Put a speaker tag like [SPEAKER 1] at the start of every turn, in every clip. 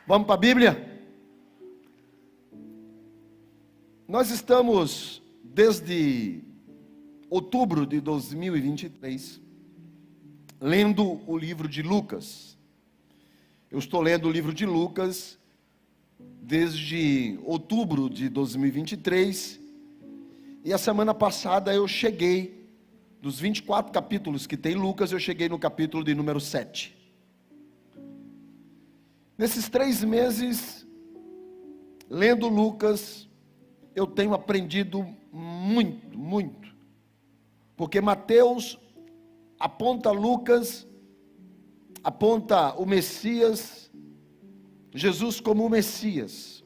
[SPEAKER 1] Vamos para a Bíblia? Nós estamos desde outubro de 2023 lendo o livro de Lucas. Eu estou lendo o livro de Lucas desde outubro de 2023 e a semana passada eu cheguei, dos 24 capítulos que tem Lucas, eu cheguei no capítulo de número 7. Nesses 3 meses, lendo Lucas, eu tenho aprendido muito, porque Mateus aponta Lucas, aponta o Messias, Jesus como o Messias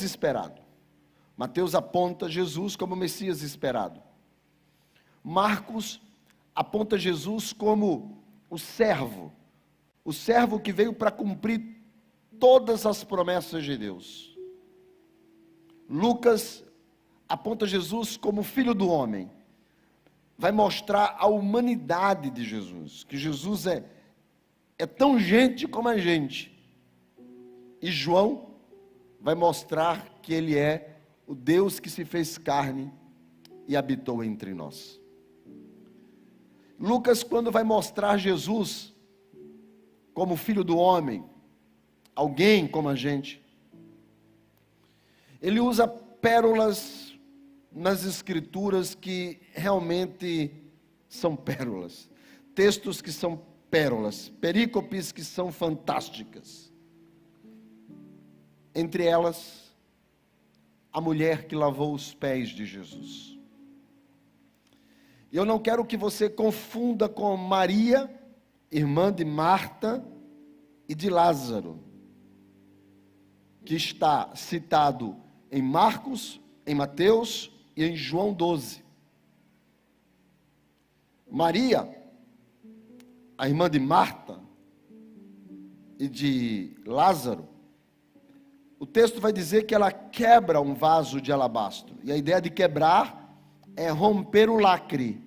[SPEAKER 1] esperado. Mateus aponta Jesus como o Messias esperado. Marcos aponta Jesus como o servo que veio para cumprir todas as promessas de Deus. Lucas aponta Jesus como filho do homem, vai mostrar a humanidade de Jesus, que Jesus é tão gente como a gente. E João vai mostrar que ele é o Deus que se fez carne e habitou entre nós. Lucas, quando vai mostrar Jesus como filho do homem, alguém como a gente, ele usa pérolas nas escrituras que realmente são pérolas, textos que são pérolas, perícopes que são fantásticas. Entre elas, a mulher que lavou os pés de Jesus. Eu não quero que você confunda com Maria, irmã de Marta e de Lázaro, que está citado em Marcos, em Mateus e em João 12. Maria, a irmã de Marta e de Lázaro, o texto vai dizer que ela quebra um vaso de alabastro. E a ideia de quebrar é romper o lacre.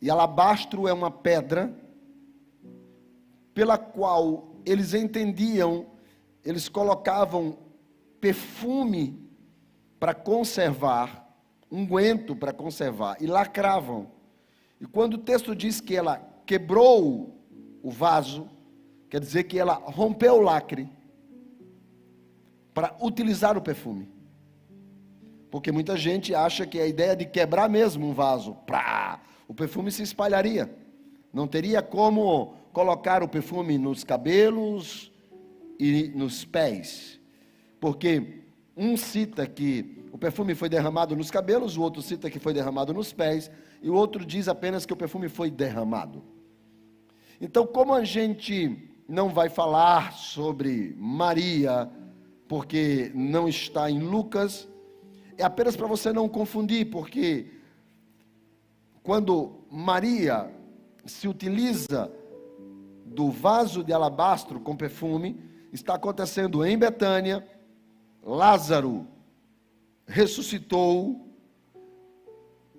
[SPEAKER 1] E alabastro é uma pedra pela qual eles entendiam, eles colocavam perfume para conservar, unguento para conservar, e lacravam. E quando o texto diz que ela quebrou o vaso, quer dizer que ela rompeu o lacre para utilizar o perfume. Porque muita gente acha que a ideia de quebrar mesmo um vaso, o perfume se espalharia. Não teria como colocar o perfume nos cabelos e nos pés. Porque um cita que o perfume foi derramado nos cabelos, o outro cita que foi derramado nos pés, e o outro diz apenas que o perfume foi derramado. Então, como a gente não vai falar sobre Maria, porque não está em Lucas, é apenas para você não confundir, porque quando Maria se utiliza do vaso de alabastro com perfume, está acontecendo em Betânia. Lázaro ressuscitou,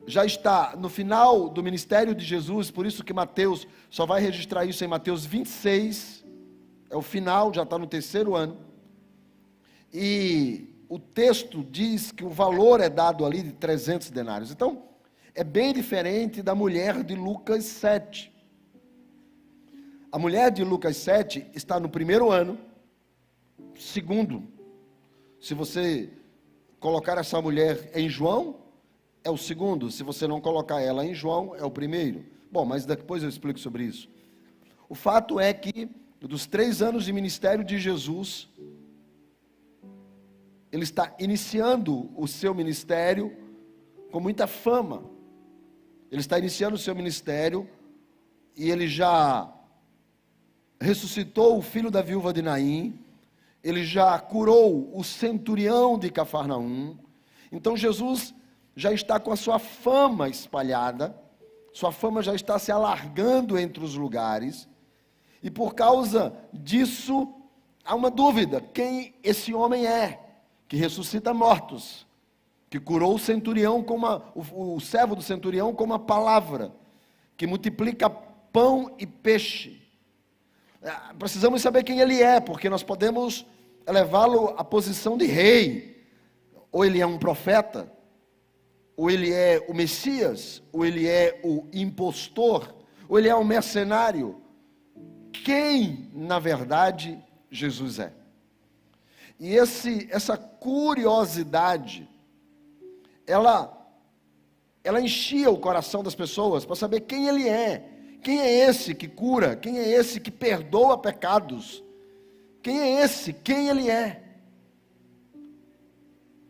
[SPEAKER 1] já está no final do ministério de Jesus, por isso que Mateus só vai registrar isso em Mateus 26, é o final, já está no 3º ano, e o texto diz que o valor é dado ali de 300 denários, então é bem diferente da mulher de Lucas 7, a mulher de Lucas 7 está no 1º ano, 2º, se você colocar essa mulher em João, é o 2º. Se você não colocar ela em João, é o 1º. Bom, mas depois eu explico sobre isso. O fato é que, dos 3 anos de ministério de Jesus, ele está iniciando o seu ministério com muita fama. Ele está iniciando o seu ministério e ele já ressuscitou o filho da viúva de Naim, ele já curou o centurião de Cafarnaum. Então Jesus já está com a sua fama espalhada, sua fama já está se alargando entre os lugares, e por causa disso há uma dúvida: quem esse homem é, que ressuscita mortos, que curou o centurião o servo do centurião com uma palavra, que multiplica pão e peixe. Precisamos saber quem ele é, porque nós podemos elevá-lo à posição de rei. Ou ele é um profeta, ou ele é o Messias, ou ele é o impostor, ou ele é um mercenário. Quem, na verdade, Jesus é? E essa curiosidade, ela enchia o coração das pessoas para saber quem ele é. Quem é esse que cura? Quem é esse que perdoa pecados? Quem é esse? Quem ele é?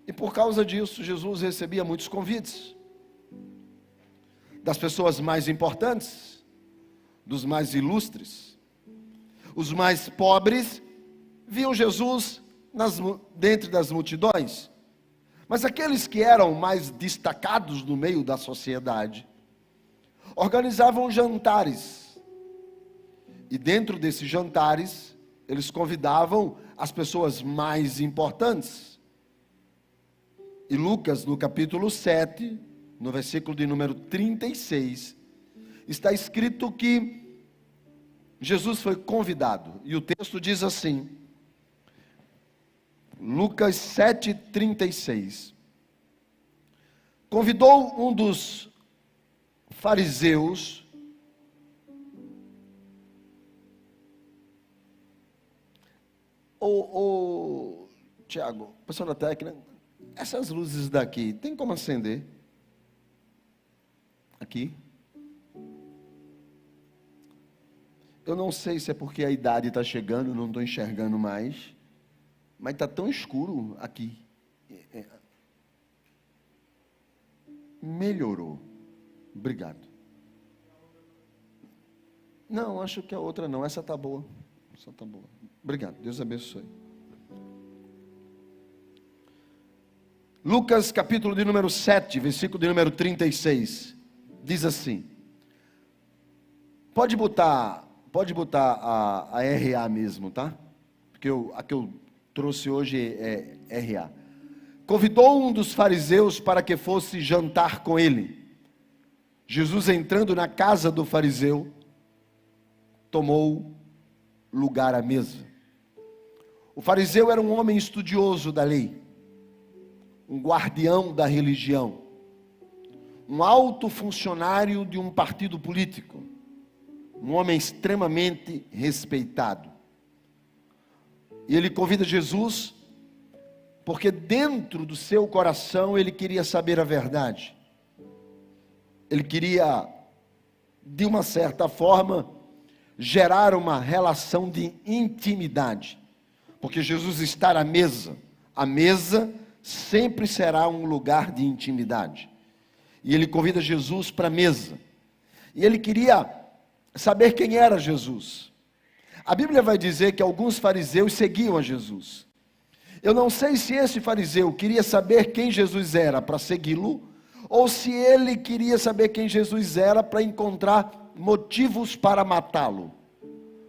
[SPEAKER 1] E por causa disso, Jesus recebia muitos convites das pessoas mais importantes, dos mais ilustres. Os mais pobres viam Jesus dentre das multidões, mas aqueles que eram mais destacados no meio da sociedade organizavam jantares, e dentro desses jantares eles convidavam as pessoas mais importantes. E Lucas, no capítulo 7, no versículo de número 36, está escrito que Jesus foi convidado, e o texto diz assim, Lucas 7,36, convidou um dos fariseus, Tiago, pessoal da técnica, essas luzes daqui, tem como acender? Aqui? Eu não sei se é porque a idade está chegando, não estou enxergando mais, mas está tão escuro aqui. Melhorou. Obrigado. Não, acho que a outra não, essa está boa. Essa está boa. Obrigado, Deus abençoe. Lucas capítulo de número 7, versículo de número 36, diz assim, pode botar a RA mesmo, tá? Porque a que eu trouxe hoje é RA. Convidou um dos fariseus para que fosse jantar com ele. Jesus, entrando na casa do fariseu, tomou lugar à mesa. O fariseu era um homem estudioso da lei, um guardião da religião, um alto funcionário de um partido político, um homem extremamente respeitado. E ele convida Jesus, porque dentro do seu coração ele queria saber a verdade. Ele queria, de uma certa forma, gerar uma relação de intimidade. Porque Jesus está à mesa. A mesa sempre será um lugar de intimidade. E ele convida Jesus para a mesa. E ele queria saber quem era Jesus. A Bíblia vai dizer que alguns fariseus seguiam a Jesus. Eu não sei se esse fariseu queria saber quem Jesus era para segui-lo, ou se ele queria saber quem Jesus era para encontrar motivos para matá-lo.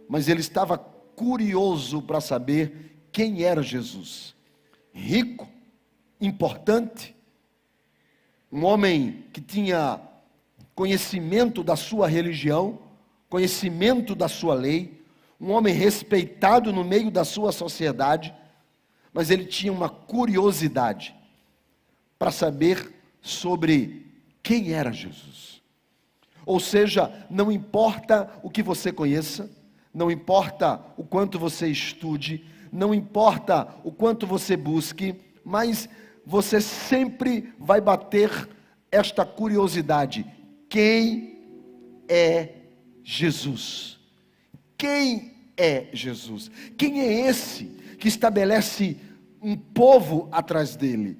[SPEAKER 1] Mas ele estava curioso para saber quem era Jesus. Rico, importante, um homem que tinha conhecimento da sua religião, conhecimento da sua lei, um homem respeitado no meio da sua sociedade, mas ele tinha uma curiosidade para saber sobre quem era Jesus. Ou seja, não importa o que você conheça, não importa o quanto você estude, não importa o quanto você busque, mas você sempre vai bater esta curiosidade: quem é Jesus? Quem é Jesus? Quem é esse que estabelece um povo atrás dele?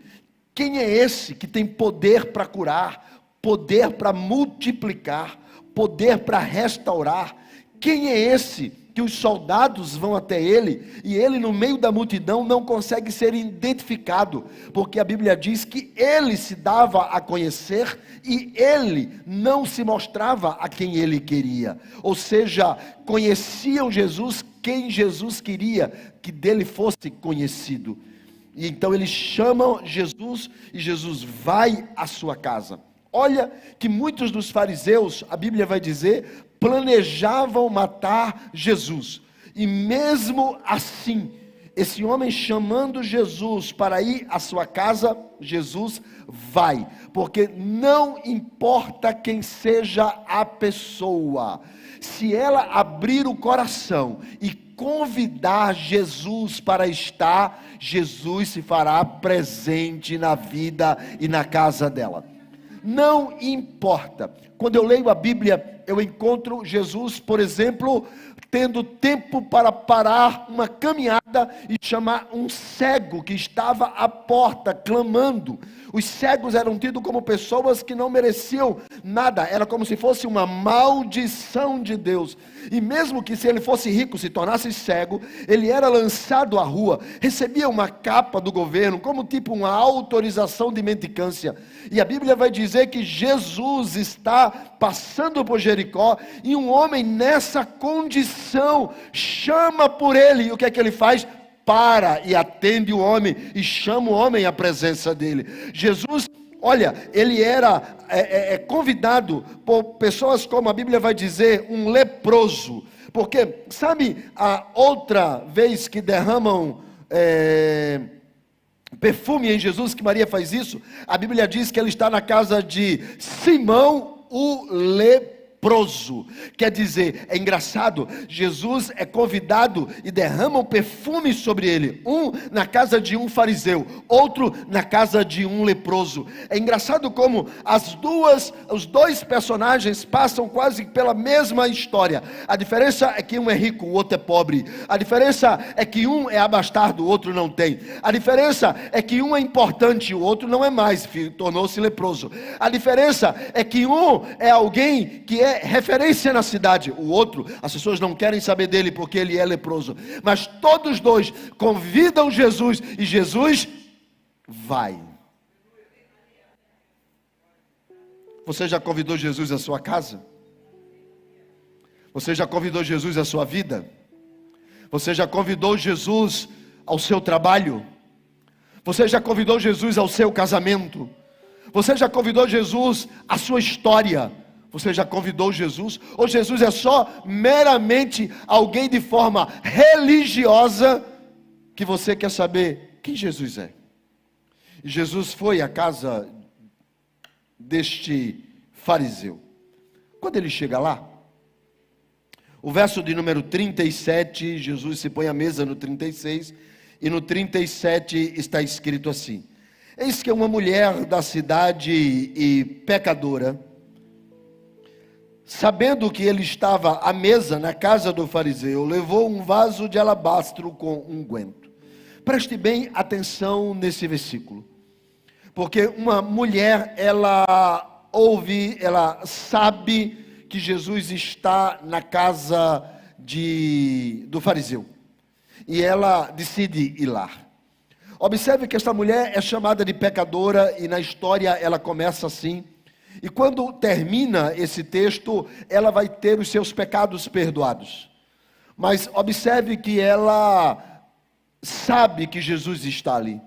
[SPEAKER 1] Quem é esse que tem poder para curar, poder para multiplicar, poder para restaurar? Quem é esse que os soldados vão até ele e ele no meio da multidão não consegue ser identificado? Porque a Bíblia diz que ele se dava a conhecer e ele não se mostrava a quem ele queria. Ou seja, conheciam Jesus, quem Jesus queria que dele fosse conhecido. E então eles chamam Jesus e Jesus vai à sua casa. Olha que muitos dos fariseus, a Bíblia vai dizer, planejavam matar Jesus. E mesmo assim, esse homem chamando Jesus para ir à sua casa, Jesus vai, porque não importa quem seja a pessoa, se ela abrir o coração e convidar Jesus para estar, Jesus se fará presente na vida e na casa dela. Não importa. Quando eu leio a Bíblia, eu encontro Jesus, por exemplo, tendo tempo para parar uma caminhada e chamar um cego que estava à porta, clamando. Os cegos eram tidos como pessoas que não mereciam nada, era como se fosse uma maldição de Deus. E mesmo que se ele fosse rico, se tornasse cego, ele era lançado à rua, recebia uma capa do governo, como tipo uma autorização de mendicância. E a Bíblia vai dizer que Jesus está passando por Jericó, e um homem nessa condição chama por ele, e o que é que ele faz? Para e atende o homem, e chama o homem à presença dele. Jesus, olha, ele era convidado por pessoas, como a Bíblia vai dizer, um leproso. Porque, sabe, a outra vez que derramam perfume em Jesus, que Maria faz isso, a Bíblia diz que ele está na casa de Simão o leproso. Quer dizer, é engraçado, Jesus é convidado e derramam perfume sobre ele, um na casa de um fariseu, outro na casa de um leproso. É engraçado como os dois personagens passam quase pela mesma história. A diferença é que um é rico, o outro é pobre. A diferença é que um é abastado, o outro não tem. A diferença é que um é importante, o outro não é mais, tornou-se leproso. A diferença é que um é alguém que é referência na cidade, o outro, as pessoas não querem saber dele porque ele é leproso. Mas todos dois convidam Jesus e Jesus vai. Você já convidou Jesus à sua casa? Você já convidou Jesus à sua vida? Você já convidou Jesus ao seu trabalho? Você já convidou Jesus ao seu casamento? Você já convidou Jesus à sua história? Você já convidou Jesus? Ou Jesus é só meramente alguém de forma religiosa que você quer saber quem Jesus é? E Jesus foi à casa deste fariseu. Quando ele chega lá, o verso de número 37, Jesus se põe à mesa no 36, e no 37 está escrito assim: eis que uma mulher da cidade e pecadora, sabendo que ele estava à mesa na casa do fariseu, levou um vaso de alabastro com unguento. Preste bem atenção nesse versículo, porque uma mulher, ela ouve, ela sabe que Jesus está na casa do fariseu, e ela decide ir lá. Observe que esta mulher é chamada de pecadora, e na história ela começa assim. E quando termina esse texto, ela vai ter os seus pecados perdoados. Mas observe que ela sabe que Jesus está ali.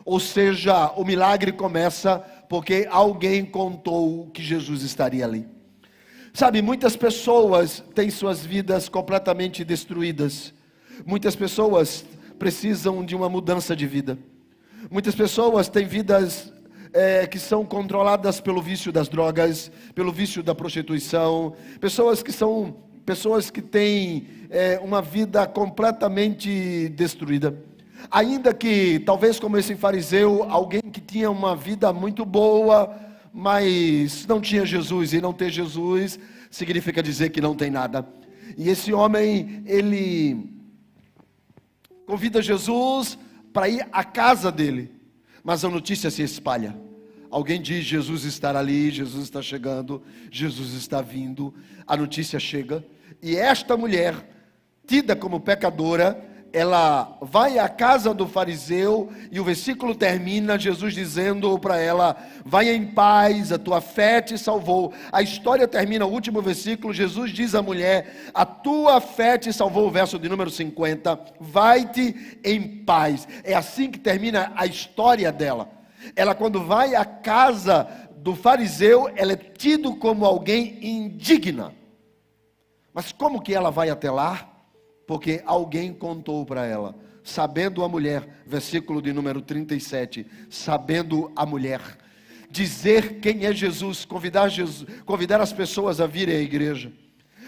[SPEAKER 1] Ou seja, o milagre começa porque alguém contou que Jesus estaria ali. Sabe, muitas pessoas têm suas vidas completamente destruídas. Muitas pessoas precisam de uma mudança de vida. Muitas pessoas têm vidas que são controladas pelo vício das drogas, pelo vício da prostituição, pessoas que têm uma vida completamente destruída. Ainda que, talvez como esse fariseu, alguém que tinha uma vida muito boa, mas não tinha Jesus, e não ter Jesus significa dizer que não tem nada. E esse homem, ele convida Jesus para ir à casa dele. Mas a notícia se espalha. Alguém diz: Jesus está ali, Jesus está chegando, Jesus está vindo. A notícia chega, e esta mulher, tida como pecadora, ela vai à casa do fariseu, e o versículo termina Jesus dizendo para ela: vai em paz, a tua fé te salvou. A história termina, o último versículo, Jesus diz à mulher: a tua fé te salvou, o verso de número 50, vai-te em paz. É assim que termina a história dela. Ela, quando vai à casa do fariseu, ela é tida como alguém indigna. Mas como que ela vai até lá? Porque alguém contou para ela. Sabendo a mulher, versículo de número 37, sabendo a mulher, dizer quem é Jesus, convidar as pessoas a virem à igreja,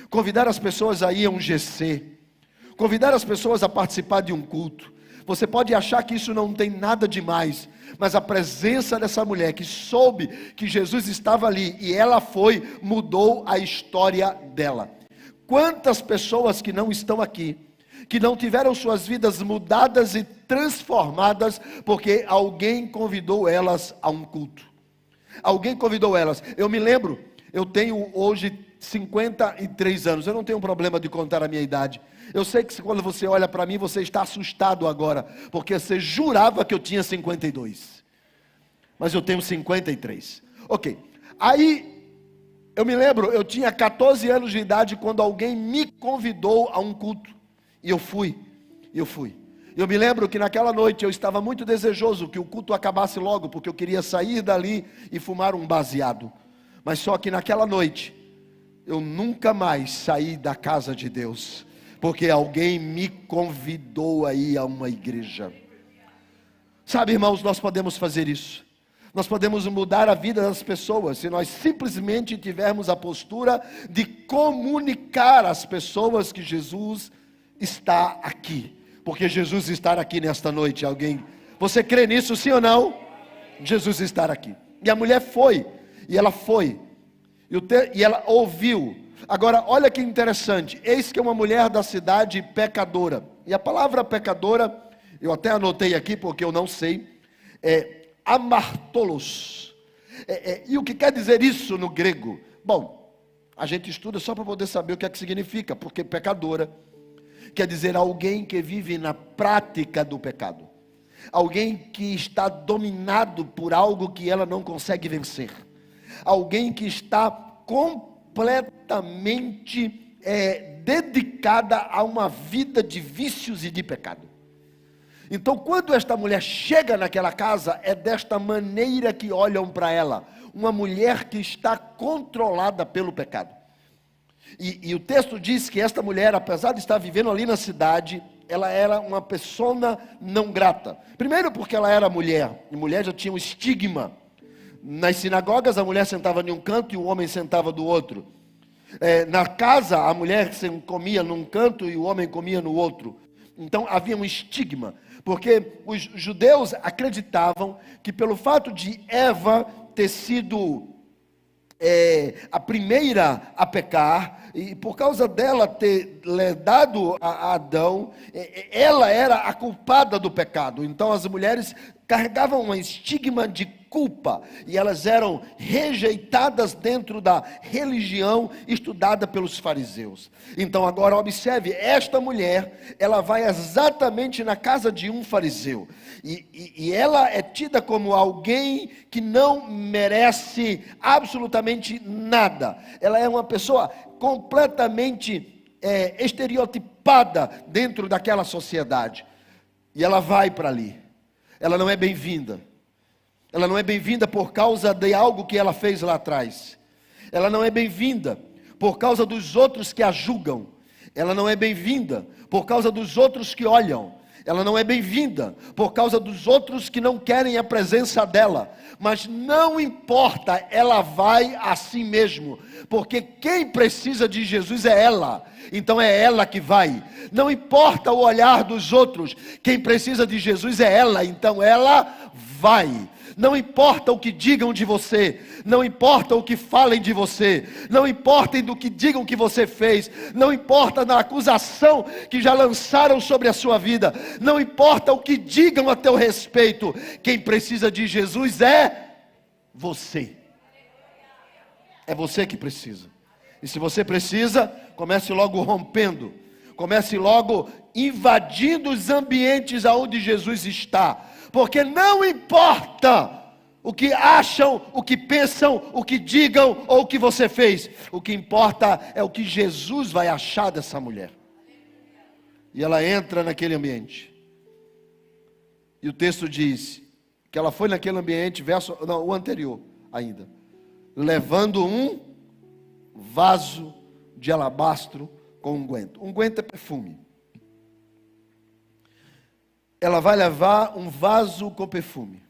[SPEAKER 1] convidar as pessoas a ir a um GC, convidar as pessoas a participar de um culto. Você pode achar que isso não tem nada demais, mas a presença dessa mulher que soube que Jesus estava ali e ela foi, mudou a história dela. Quantas pessoas que não estão aqui, que não tiveram suas vidas mudadas e transformadas, porque alguém convidou elas a um culto. Alguém convidou elas. Eu me lembro, eu tenho hoje 53 anos, eu não tenho problema de contar a minha idade. Eu sei que quando você olha para mim, você está assustado agora, porque você jurava que eu tinha 52. Mas eu tenho 53. Ok, aí eu me lembro, eu tinha 14 anos de idade quando alguém me convidou a um culto. E eu fui. Eu me lembro que naquela noite eu estava muito desejoso que o culto acabasse logo, porque eu queria sair dali e fumar um baseado. Mas só que naquela noite, eu nunca mais saí da casa de Deus, porque alguém me convidou a ir a uma igreja. Sabe, irmãos, nós podemos fazer isso. Nós podemos mudar a vida das pessoas se nós simplesmente tivermos a postura de comunicar às pessoas que Jesus está aqui. Porque Jesus está aqui nesta noite. Você crê nisso, sim ou não? Jesus está aqui. E a mulher foi, e ela foi, e ela ouviu. Agora, olha que interessante, eis que é uma mulher da cidade pecadora. E a palavra pecadora, eu até anotei aqui porque eu não sei, é amartolos. E o que quer dizer isso no grego? Bom, a gente estuda só para poder saber o que é que significa, porque pecadora quer dizer alguém que vive na prática do pecado. Alguém que está dominado por algo que ela não consegue vencer. Alguém que está completamente dedicada a uma vida de vícios e de pecado. Então, quando esta mulher chega naquela casa, é desta maneira que olham para ela. Uma mulher que está controlada pelo pecado. E o texto diz que esta mulher, apesar de estar vivendo ali na cidade, ela era uma persona não grata. Primeiro porque ela era mulher, e mulher já tinha um estigma. Nas sinagogas a mulher sentava em um canto e o homem sentava do outro. Na casa a mulher comia num canto e o homem comia no outro. Então havia um estigma, porque os judeus acreditavam que pelo fato de Eva ter sido a primeira a pecar, e por causa dela ter dado a Adão, ela era a culpada do pecado. Então as mulheres carregavam um estigma de culpa, e elas eram rejeitadas dentro da religião estudada pelos fariseus. Então agora observe, esta mulher, ela vai exatamente na casa de um fariseu, e ela é tida como alguém que não merece absolutamente nada. Ela é uma pessoa completamente estereotipada dentro daquela sociedade, e ela vai para ali. Ela não é bem-vinda. Ela não é bem-vinda por causa de algo que ela fez lá atrás. Ela não é bem-vinda por causa dos outros que a julgam. Ela não é bem-vinda por causa dos outros que olham. Ela não é bem-vinda por causa dos outros que não querem a presença dela. Mas não importa, ela vai a si mesmo, porque quem precisa de Jesus é ela. Então é ela que vai. Não importa o olhar dos outros, quem precisa de Jesus é ela. Então ela vai. Não importa o que digam de você, não importa o que falem de você, não importa do que digam que você fez, não importa na acusação que já lançaram sobre a sua vida, não importa o que digam a teu respeito, quem precisa de Jesus é você. É você que precisa. E se você precisa, comece logo rompendo, comece logo invadindo os ambientes aonde Jesus está. Porque não importa o que acham, o que pensam, o que digam ou o que você fez. O que importa é o que Jesus vai achar dessa mulher. E ela entra naquele ambiente. E o texto diz que ela foi naquele ambiente, o anterior ainda, levando um vaso de alabastro com unguento. Unguento é perfume. ela vai levar um vaso com perfume.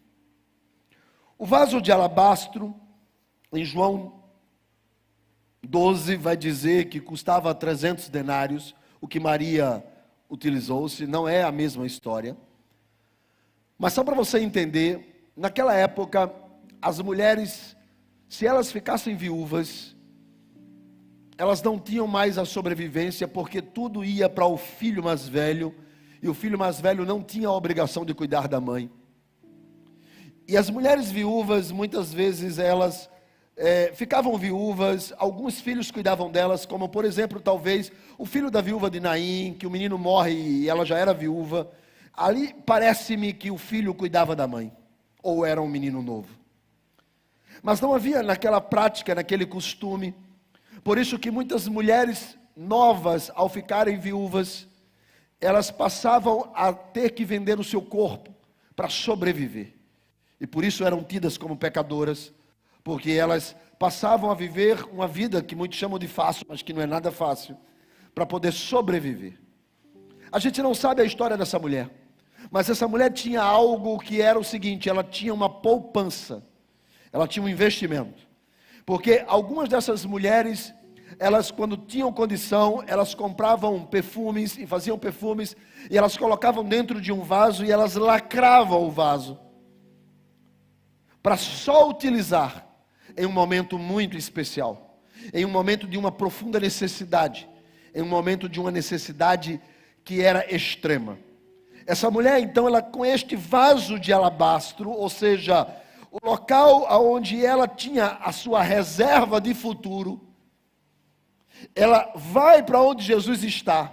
[SPEAKER 1] O vaso de alabastro, em João 12, vai dizer que custava 300 denários, o que Maria utilizou-se, não é a mesma história. Mas só para você entender, naquela época, as mulheres, se elas ficassem viúvas, elas não tinham mais a sobrevivência, porque tudo ia para o filho mais velho, e o filho mais velho não tinha a obrigação de cuidar da mãe. E as mulheres viúvas, muitas vezes, elas ficavam viúvas, alguns filhos cuidavam delas, como por exemplo, talvez, o filho da viúva de Naim, que o menino morre e ela já era viúva. Ali parece-me que o filho cuidava da mãe, ou era um menino novo. Mas não havia naquela prática, naquele costume. Por isso que muitas mulheres novas, ao ficarem viúvas, elas passavam a ter que vender o seu corpo para sobreviver. E por isso eram tidas como pecadoras, porque elas passavam a viver uma vida que muitos chamam de fácil, mas que não é nada fácil, para poder sobreviver. A gente não sabe a história dessa mulher, mas essa mulher tinha algo que era o seguinte: ela tinha uma poupança, ela tinha um investimento. Porque algumas dessas mulheres, elas quando tinham condição, elas compravam perfumes e faziam perfumes, e elas colocavam dentro de um vaso e elas lacravam o vaso, para só utilizar em um momento muito especial, em um momento de uma profunda necessidade, em um momento de uma necessidade que era extrema. Essa mulher então, ela com este vaso de alabastro, ou seja, o local onde ela tinha a sua reserva de futuro, ela vai para onde Jesus está,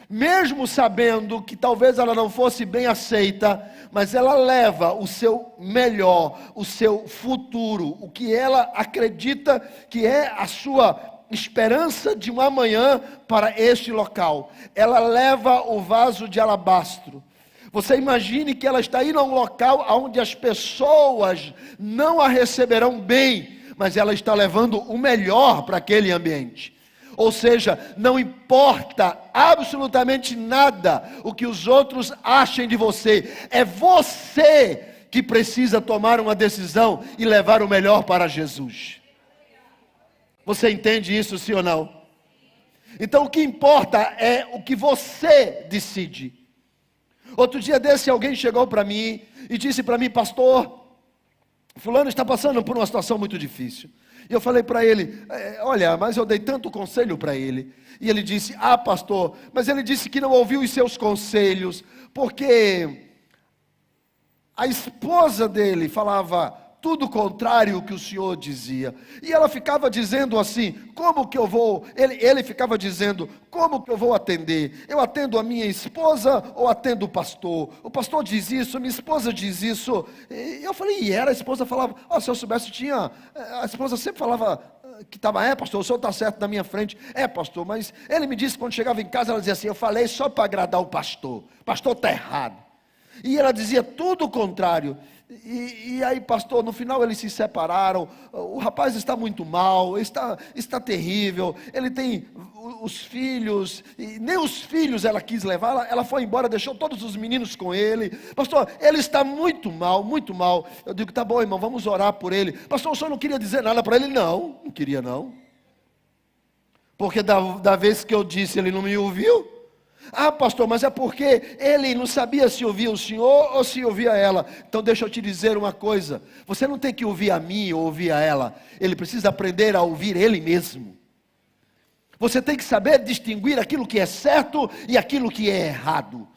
[SPEAKER 1] mesmo sabendo que talvez ela não fosse bem aceita, mas ela leva o seu melhor, o seu futuro, o que ela acredita que é a sua esperança de um amanhã para este local. Ela leva o vaso de alabastro. Você imagine que ela está indo a um local onde as pessoas não a receberão bem, mas ela está levando o melhor para aquele ambiente. Ou seja, não importa absolutamente nada o que os outros achem de você, é você que precisa tomar uma decisão e levar o melhor para Jesus. Você entende isso, sim ou não? Então o que importa é o que você decide. Outro dia desse, alguém chegou para mim e disse para mim: pastor, fulano está passando por uma situação muito difícil. E eu falei para ele: olha, mas eu dei tanto conselho para ele. E ele disse: ah, pastor, mas ele disse que não ouviu os seus conselhos, porque a esposa dele falava tudo contrário ao que o senhor dizia. E ela ficava dizendo assim: como que eu vou? Ele ficava dizendo: como que eu vou atender? Eu atendo a minha esposa ou atendo o pastor? O pastor diz isso, minha esposa diz isso. E eu falei: e era? A esposa falava: se eu soubesse, tinha. A esposa sempre falava que estava: pastor, o senhor está certo na minha frente. Pastor, mas ele me disse que quando chegava em casa, ela dizia assim: eu falei só para agradar o pastor está errado. E ela dizia tudo o contrário. E aí, pastor, no final eles se separaram. O rapaz está muito mal, está terrível. Ele tem os filhos, e nem os filhos ela quis levar. Ela foi embora, deixou todos os meninos com ele. Pastor, ele está muito mal, muito mal. Eu digo: tá bom, irmão, vamos orar por ele. Pastor, o senhor não queria dizer nada para ele? Não queria não. Porque da vez que eu disse, ele não me ouviu. Ah, pastor, mas é porque ele não sabia se ouvia o senhor ou se ouvia ela. Então deixa eu te dizer uma coisa: você não tem que ouvir a mim ou ouvir a ela. Ele precisa aprender a ouvir ele mesmo. Você tem que saber distinguir aquilo que é certo e aquilo que é errado.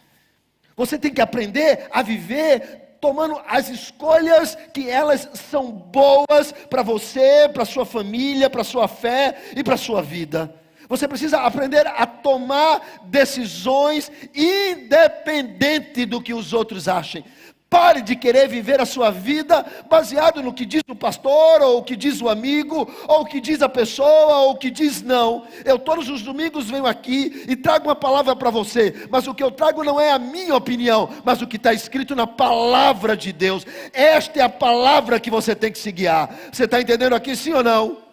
[SPEAKER 1] Você tem que aprender a viver tomando as escolhas que elas são boas para você, para sua família, para sua fé e para sua vida. Você precisa aprender a tomar decisões independente do que os outros achem. Pare de querer viver a sua vida baseado no que diz o pastor, ou o que diz o amigo, ou o que diz a pessoa, ou o que diz não. Eu todos os domingos venho aqui e trago uma palavra para você, mas o que eu trago não é a minha opinião, mas o que está escrito na palavra de Deus. Esta é a palavra que você tem que se guiar. Você está entendendo aqui, sim ou não?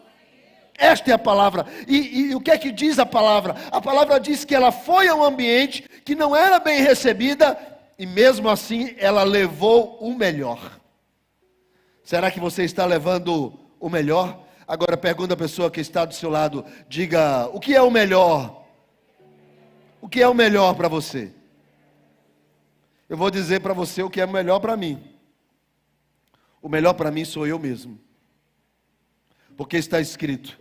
[SPEAKER 1] Esta é a palavra. E o que é que diz a palavra? A palavra diz que ela foi a um ambiente que não era bem recebida, e mesmo assim ela levou o melhor. Será que você está levando o melhor? Agora pergunta a pessoa que está do seu lado, diga, o que é o melhor? O que é o melhor para você? Eu vou dizer para você o que é o melhor para mim. O melhor para mim sou eu mesmo. Porque está escrito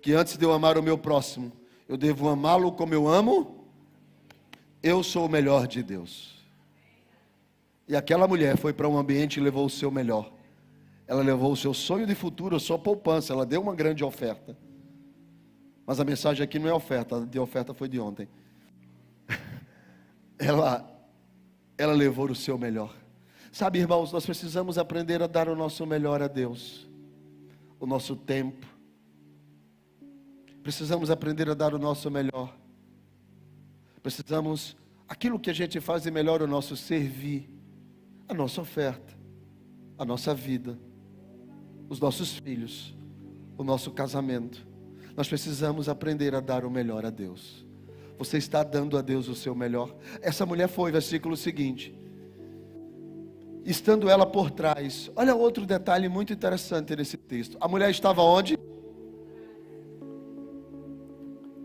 [SPEAKER 1] que antes de eu amar o meu próximo, eu devo amá-lo como eu amo. Eu sou o melhor de Deus. E aquela mulher foi para um ambiente e levou o seu melhor. Ela levou o seu sonho de futuro, a sua poupança. Ela deu uma grande oferta. Mas a mensagem aqui não é oferta. A de oferta foi de ontem. Ela levou o seu melhor. Sabe, irmãos, nós precisamos aprender a dar o nosso melhor a Deus. O nosso tempo. Precisamos aprender a dar o nosso melhor. Precisamos, aquilo que a gente faz de melhor, o nosso servir. A nossa oferta. A nossa vida. Os nossos filhos. O nosso casamento. Nós precisamos aprender a dar o melhor a Deus. Você está dando a Deus o seu melhor? Essa mulher foi, versículo seguinte. Estando ela por trás. Olha outro detalhe muito interessante nesse texto. A mulher estava onde?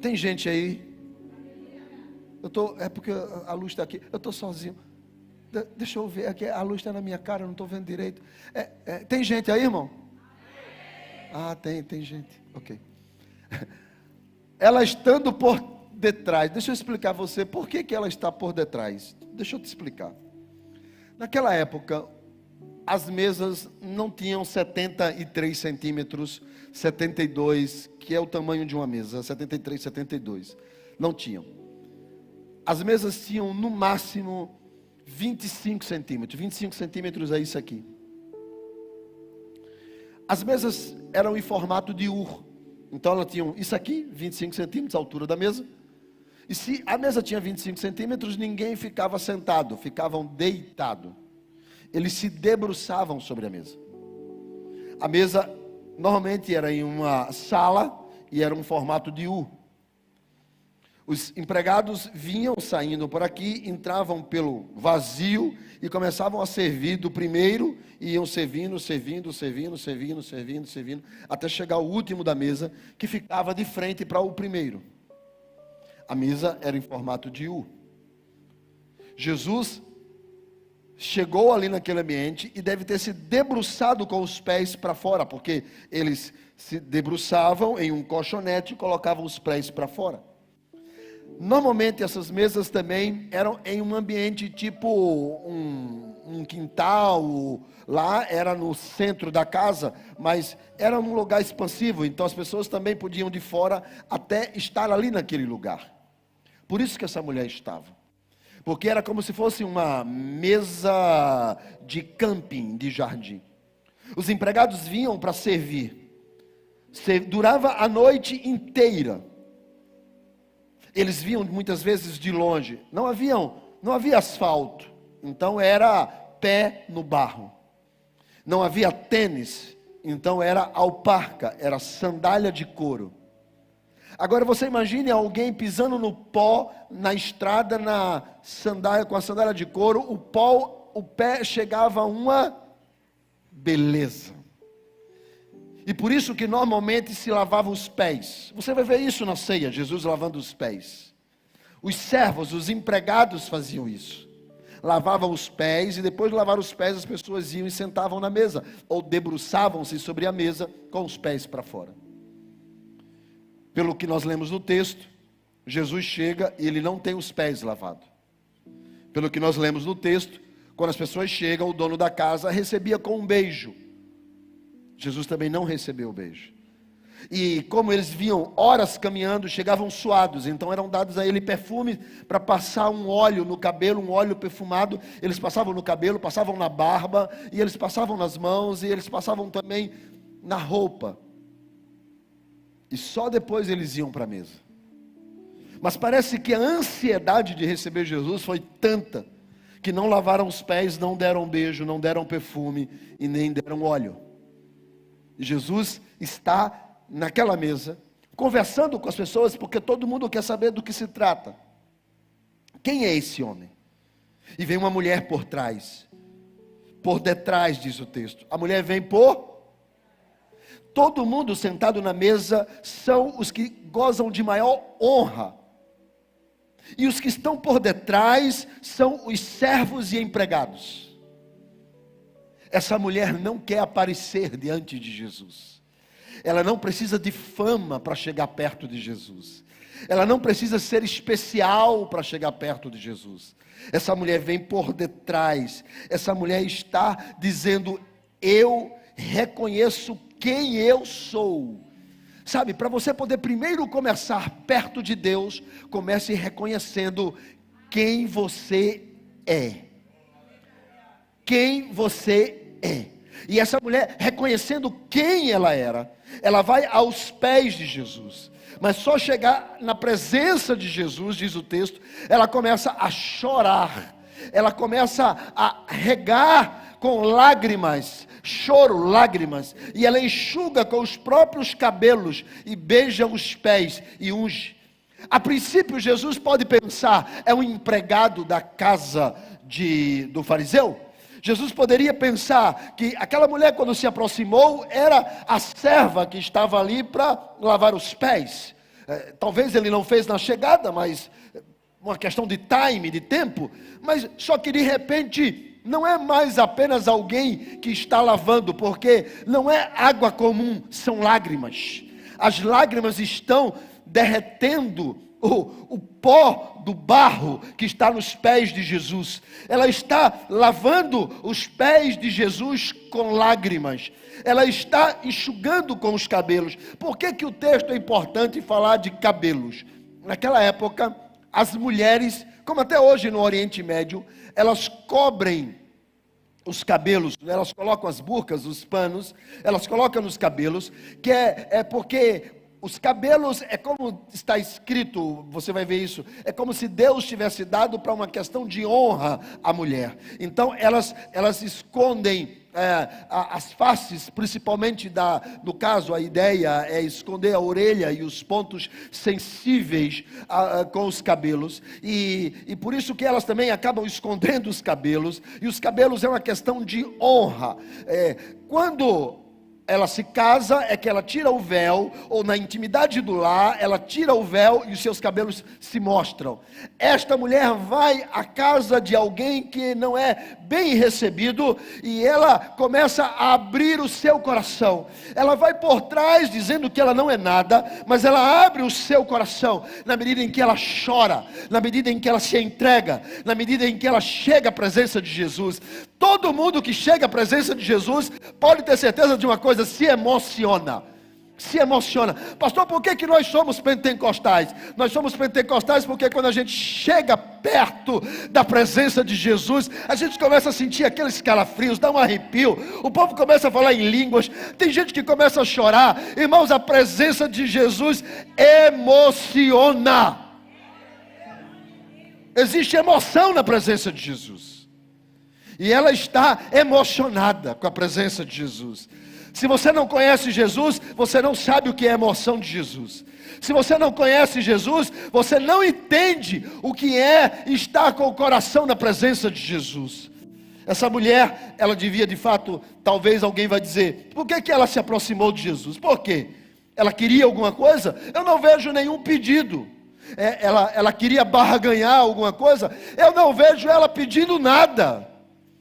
[SPEAKER 1] Tem gente aí? É porque a luz está aqui. Eu estou sozinho. Deixa eu ver aqui. A luz está na minha cara, eu não estou vendo direito. Tem gente aí, irmão? Ah, tem gente. Ok. Ela estando por detrás. Deixa eu explicar a você por que ela está por detrás. Deixa eu te explicar. Naquela época, as mesas não tinham 73 centímetros, 72, que é o tamanho de uma mesa, 73, 72. Não tinham. As mesas tinham no máximo 25 centímetros. 25 centímetros é isso aqui. As mesas eram em formato de U. Então elas tinham isso aqui, 25 centímetros, a altura da mesa. E se a mesa tinha 25 centímetros, ninguém ficava sentado, ficavam deitados. Eles se debruçavam sobre a mesa. A mesa normalmente era em uma sala e era um formato de U. Os empregados vinham saindo por aqui, entravam pelo vazio e começavam a servir do primeiro e iam servindo, até chegar ao último da mesa, que ficava de frente para o primeiro. A mesa era em formato de U. Jesus chegou ali naquele ambiente e deve ter se debruçado com os pés para fora, porque eles se debruçavam em um colchonete e colocavam os pés para fora. Normalmente essas mesas também eram em um ambiente tipo um quintal, lá era no centro da casa, mas era um lugar expansivo, então as pessoas também podiam de fora até estar ali naquele lugar. Por isso que essa mulher estava. Porque era como se fosse uma mesa de camping, de jardim. Os empregados vinham para servir. Durava a noite inteira. Eles vinham muitas vezes de longe. Não havia asfalto. Então era pé no barro. Não havia tênis. Então era alparca, era sandália de couro. Agora você imagine alguém pisando no pó, na estrada, com a sandália de couro, o pé chegava a uma beleza. E por isso que normalmente se lavavam os pés. Você vai ver isso na ceia, Jesus lavando os pés. Os servos, os empregados faziam isso. Lavavam os pés e depois de lavar os pés as pessoas iam e sentavam na mesa. Ou debruçavam-se sobre a mesa com os pés para fora. Pelo que nós lemos no texto, Jesus chega e ele não tem os pés lavados. Pelo que nós lemos no texto, quando as pessoas chegam, o dono da casa recebia com um beijo. Jesus também não recebeu o beijo. E como eles vinham horas caminhando, chegavam suados, então eram dados a ele perfume para passar um óleo no cabelo, um óleo perfumado. Eles passavam no cabelo, passavam na barba, e eles passavam nas mãos, e eles passavam também na roupa. E só depois eles iam para a mesa. Mas parece que a ansiedade de receber Jesus foi tanta, que não lavaram os pés, não deram um beijo, não deram perfume e nem deram óleo. E Jesus está naquela mesa, conversando com as pessoas, porque todo mundo quer saber do que se trata. Quem é esse homem? E vem uma mulher por trás. Por detrás, diz o texto. A mulher vem por... Todo mundo sentado na mesa são os que gozam de maior honra. E os que estão por detrás são os servos e empregados. Essa mulher não quer aparecer diante de Jesus. Ela não precisa de fama para chegar perto de Jesus. Ela não precisa ser especial para chegar perto de Jesus. Essa mulher vem por detrás. Essa mulher está dizendo: eu reconheço quem eu sou. Sabe, para você poder primeiro começar perto de Deus, comece reconhecendo quem você é. Quem você é. E essa mulher, reconhecendo quem ela era, ela vai aos pés de Jesus. Mas só chegar na presença de Jesus, diz o texto, ela começa a chorar. Ela começa a regar com lágrimas, choro, lágrimas, e ela enxuga com os próprios cabelos e beija os pés e unge. A princípio Jesus pode pensar: é um empregado da casa do fariseu. Jesus poderia pensar que aquela mulher, quando se aproximou, era a serva que estava ali para lavar os pés. Talvez ele não fez na chegada, mas uma questão de time, de tempo. Mas só que de repente não é mais apenas alguém que está lavando, porque não é água comum, são lágrimas. As lágrimas estão derretendo o pó do barro que está nos pés de Jesus. Ela está lavando os pés de Jesus com lágrimas. Ela está enxugando com os cabelos. Por que o texto é importante falar de cabelos? Naquela época, as mulheres, como até hoje no Oriente Médio, elas cobrem os cabelos, elas colocam as burcas, os panos, elas colocam nos cabelos, que é porque os cabelos, é como está escrito, você vai ver isso, é como se Deus tivesse dado para uma questão de honra à mulher. Então elas escondem as faces, principalmente no caso a ideia é esconder a orelha e os pontos sensíveis com os cabelos, e por isso que elas também acabam escondendo os cabelos, e os cabelos é uma questão de honra. Quando ela se casa, é que ela tira o véu, ou na intimidade do lar, ela tira o véu e os seus cabelos se mostram. Esta mulher vai à casa de alguém que não é bem recebido, e ela começa a abrir o seu coração. Ela vai por trás dizendo que ela não é nada, mas ela abre o seu coração, na medida em que ela chora, na medida em que ela se entrega, na medida em que ela chega à presença de Jesus. Todo mundo que chega à presença de Jesus, pode ter certeza de uma coisa: se emociona. Se emociona. Pastor, por que nós somos pentecostais? Nós somos pentecostais porque quando a gente chega perto da presença de Jesus, a gente começa a sentir aqueles calafrios, dá um arrepio, o povo começa a falar em línguas, tem gente que começa a chorar. Irmãos, a presença de Jesus emociona. Existe emoção na presença de Jesus. E ela está emocionada com a presença de Jesus. Se você não conhece Jesus, você não sabe o que é a emoção de Jesus. Se você não conhece Jesus, você não entende o que é estar com o coração na presença de Jesus. Essa mulher, ela devia de fato, talvez alguém vai dizer: por que ela se aproximou de Jesus? Por quê? Ela queria alguma coisa? Eu não vejo nenhum pedido. Ela queria barganhar alguma coisa? Eu não vejo ela pedindo nada.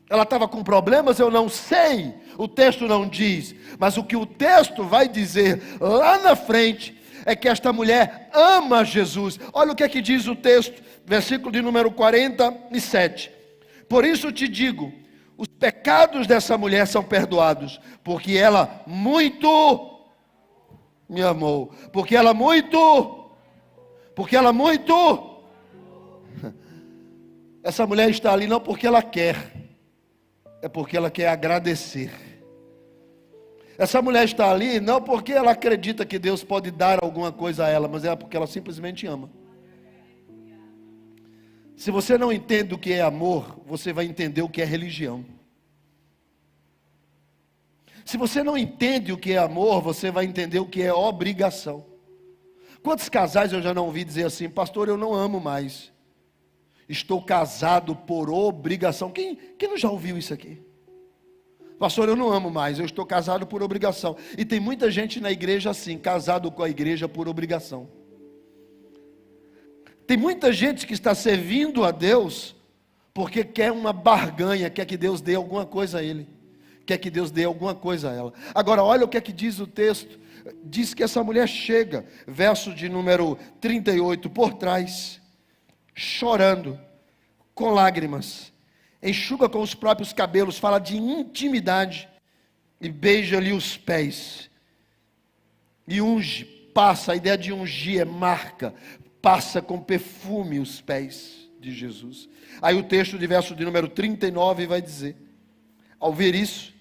[SPEAKER 1] Ela estava com problemas? Eu não sei, o texto não diz, mas o que o texto vai dizer lá na frente é que esta mulher ama Jesus. Olha o que é que diz o texto, versículo de número 47. Por isso te digo, os pecados dessa mulher são perdoados, porque ela muito me amou, porque ela muito, essa mulher está ali não porque ela quer, é porque ela quer agradecer. Essa mulher está ali não porque ela acredita que Deus pode dar alguma coisa a ela, mas é porque ela simplesmente ama. Se você não entende o que é amor, você vai entender o que é religião. Se você não entende o que é amor, você vai entender o que é obrigação. Quantos casais eu já não ouvi dizer assim: pastor, eu não amo mais. Estou casado por obrigação. Quem não já ouviu isso aqui? Pastor, eu não amo mais, eu estou casado por obrigação. E tem muita gente na igreja assim, casado com a igreja por obrigação. Tem muita gente que está servindo a Deus porque quer uma barganha, quer que Deus dê alguma coisa a ele, quer que Deus dê alguma coisa a ela. Agora olha o que é que diz o texto. Diz que essa mulher chega, verso de número 38, por trás, chorando, com lágrimas, enxuga com os próprios cabelos, fala de intimidade, e beija-lhe os pés, e unge, passa, a ideia de ungir é marca, passa com perfume os pés de Jesus. Aí o texto de verso de número 39 vai dizer, ao ver isso,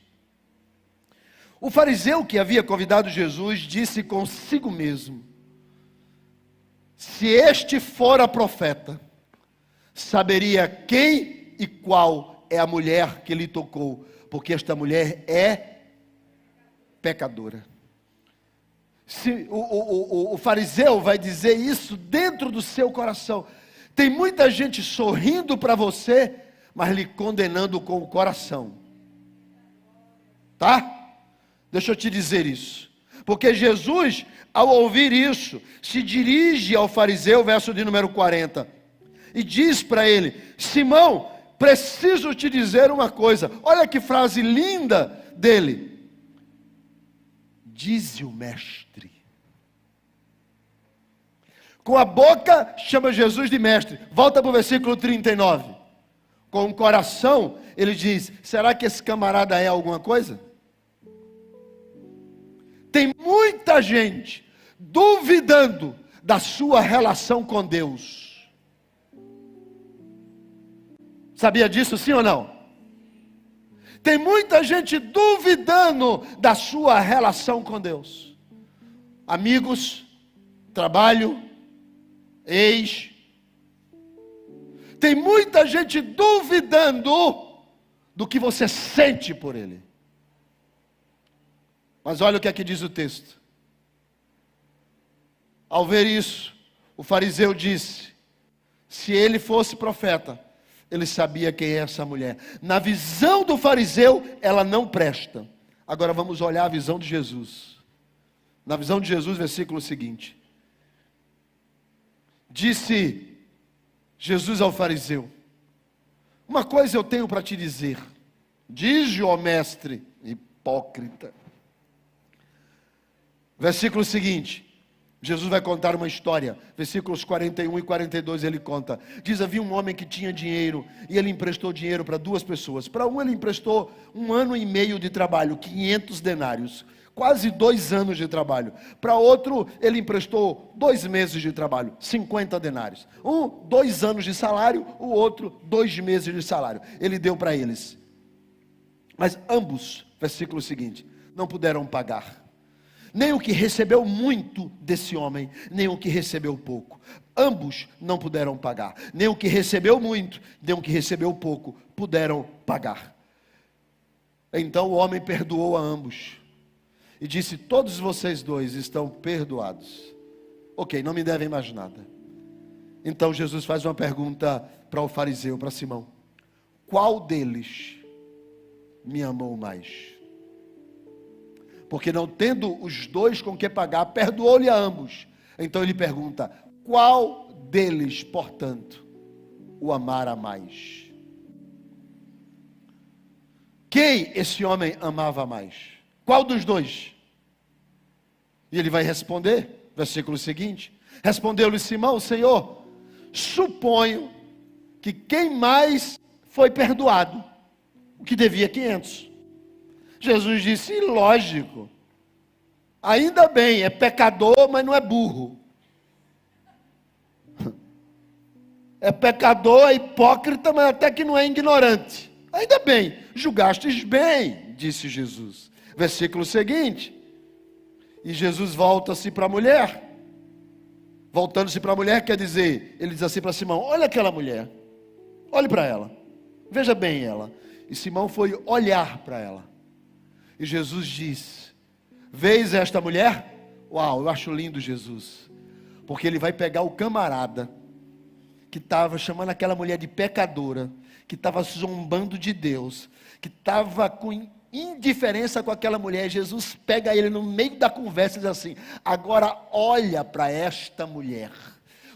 [SPEAKER 1] o fariseu que havia convidado Jesus disse consigo mesmo, se este fora profeta, saberia quem e qual é a mulher que lhe tocou, porque esta mulher é pecadora. Se o fariseu vai dizer isso dentro do seu coração. Tem muita gente sorrindo para você, mas lhe condenando com o coração. Tá? Deixa eu te dizer isso. Porque Jesus, ao ouvir isso, se dirige ao fariseu, verso de número 40, e diz para ele, Simão, preciso te dizer uma coisa. Olha que frase linda dele. Dize o mestre. Com a boca chama Jesus de mestre. Volta para o versículo 39. Com o coração ele diz, será que esse camarada é alguma coisa? Tem muita gente duvidando da sua relação com Deus. Sabia disso, sim ou não? Tem muita gente duvidando da sua relação com Deus. Amigos, trabalho, ex. Tem muita gente duvidando do que você sente por Ele. Mas olha o que aqui diz o texto. Ao ver isso, o fariseu disse, se ele fosse profeta, ele sabia quem é essa mulher. Na visão do fariseu, ela não presta. Agora vamos olhar a visão de Jesus. Na visão de Jesus, versículo seguinte. Disse Jesus ao fariseu, uma coisa eu tenho para te dizer. Diz, ó mestre, hipócrita. Versículo seguinte. Jesus vai contar uma história, versículos 41 e 42 ele conta, diz, havia um homem que tinha dinheiro, e ele emprestou dinheiro para duas pessoas, para um ele emprestou 1 ano e meio de trabalho, 500 denários, quase 2 anos de trabalho, para outro ele emprestou 2 meses de trabalho, 50 denários, 2 anos de salário, o outro 2 meses de salário, ele deu para eles, mas ambos, versículo seguinte, não puderam pagar, nem o que recebeu muito desse homem, nem o que recebeu pouco. Ambos não puderam pagar. Nem o que recebeu muito, nem o que recebeu pouco, puderam pagar. Então o homem perdoou a ambos. E disse, todos vocês dois estão perdoados. Ok, não me devem mais nada. Então Jesus faz uma pergunta para o fariseu, para Simão. Qual deles me amou mais? Porque não tendo os dois com que pagar, perdoou-lhe a ambos. Então ele pergunta, qual deles, portanto, o amara mais? Quem esse homem amava mais? Qual dos dois? E ele vai responder, versículo seguinte, respondeu-lhe Simão, Senhor, suponho que quem mais foi perdoado, o que devia 500. Jesus disse, lógico, ainda bem, é pecador, mas não é burro. É pecador, é hipócrita, mas até que não é ignorante. Ainda bem, julgastes bem, disse Jesus. Versículo seguinte, e Jesus volta-se para a mulher. Voltando-se para a mulher, quer dizer, ele diz assim para Simão, olha aquela mulher, olhe para ela, veja bem ela. E Simão foi olhar para ela. E Jesus diz, vês esta mulher? Uau, eu acho lindo Jesus. Porque ele vai pegar o camarada que estava chamando aquela mulher de pecadora, que estava zombando de Deus, que estava com indiferença com aquela mulher. Jesus pega ele no meio da conversa e diz assim: agora olha para esta mulher.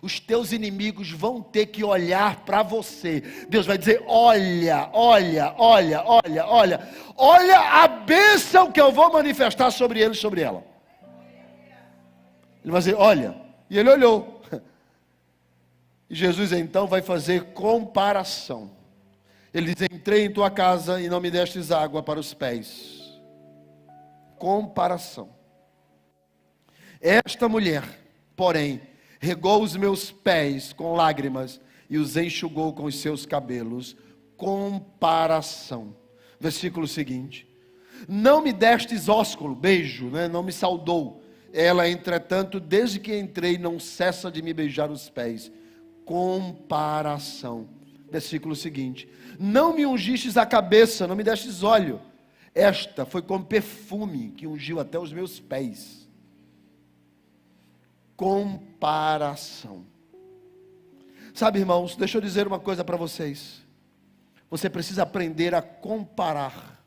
[SPEAKER 1] Os teus inimigos vão ter que olhar para você. Deus vai dizer: olha, olha, olha, olha, olha, olha a bênção que eu vou manifestar sobre ele e sobre ela. Ele vai dizer: olha. E ele olhou. E Jesus então vai fazer comparação. Ele diz: entrei em tua casa e não me destes água para os pés. Comparação. Esta mulher, porém, regou os meus pés com lágrimas e os enxugou com os seus cabelos. Comparação. Versículo seguinte: não me destes ósculo, beijo, né? Não me saudou. Ela, entretanto, desde que entrei, não cessa de me beijar os pés. Comparação. Versículo seguinte: não me ungistes a cabeça, não me destes óleo. Esta foi como perfume que ungiu até os meus pés. Comparação. Sabe, irmãos, deixa eu dizer uma coisa para vocês. Você precisa aprender a comparar.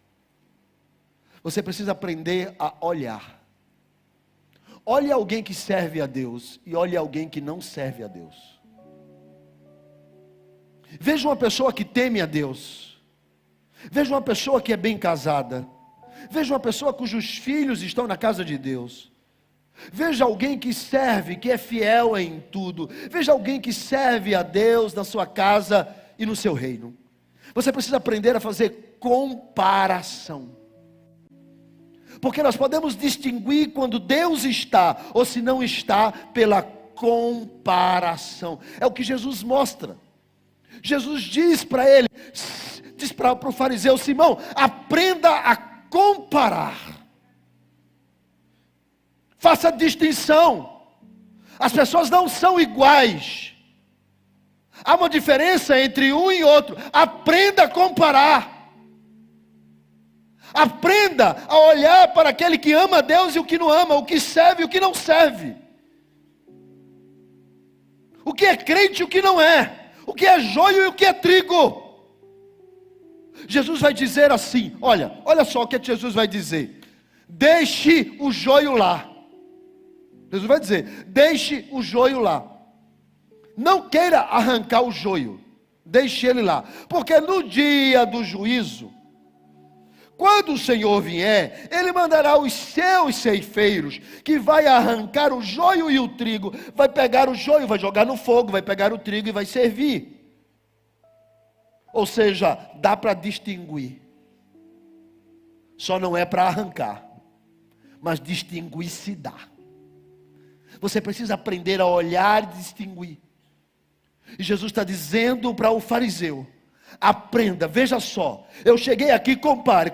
[SPEAKER 1] Você precisa aprender a olhar. Olhe alguém que serve a Deus e olhe alguém que não serve a Deus. Veja uma pessoa que teme a Deus. Veja uma pessoa que é bem casada. Veja uma pessoa cujos filhos estão na casa de Deus. Veja alguém que serve, que é fiel em tudo. Veja alguém que serve a Deus na sua casa e no seu reino. Você precisa aprender a fazer comparação. Porque nós podemos distinguir quando Deus está ou se não está pela comparação. É o que Jesus mostra. Jesus diz para ele, diz para o fariseu: Simão, aprenda a comparar. Faça distinção. As pessoas não são iguais. Há uma diferença entre um e outro. Aprenda a comparar. Aprenda a olhar para aquele que ama a Deus e o que não ama, o que serve e o que não serve. O que é crente e o que não é. O que é joio e o que é trigo. Jesus vai dizer assim, olha só o que Jesus vai dizer. Deixe o joio lá. Jesus vai dizer, deixe o joio lá. Não queira arrancar o joio. Deixe ele lá. Porque no dia do juízo, quando o Senhor vier, Ele mandará os seus ceifeiros, que vai arrancar o joio e o trigo, vai pegar o joio, vai jogar no fogo, vai pegar o trigo e vai servir. Ou seja, dá para distinguir. Só não é para arrancar, mas distinguir se dá. Você precisa aprender a olhar e distinguir. E Jesus está dizendo para o fariseu: aprenda, veja só, eu cheguei aqui, compare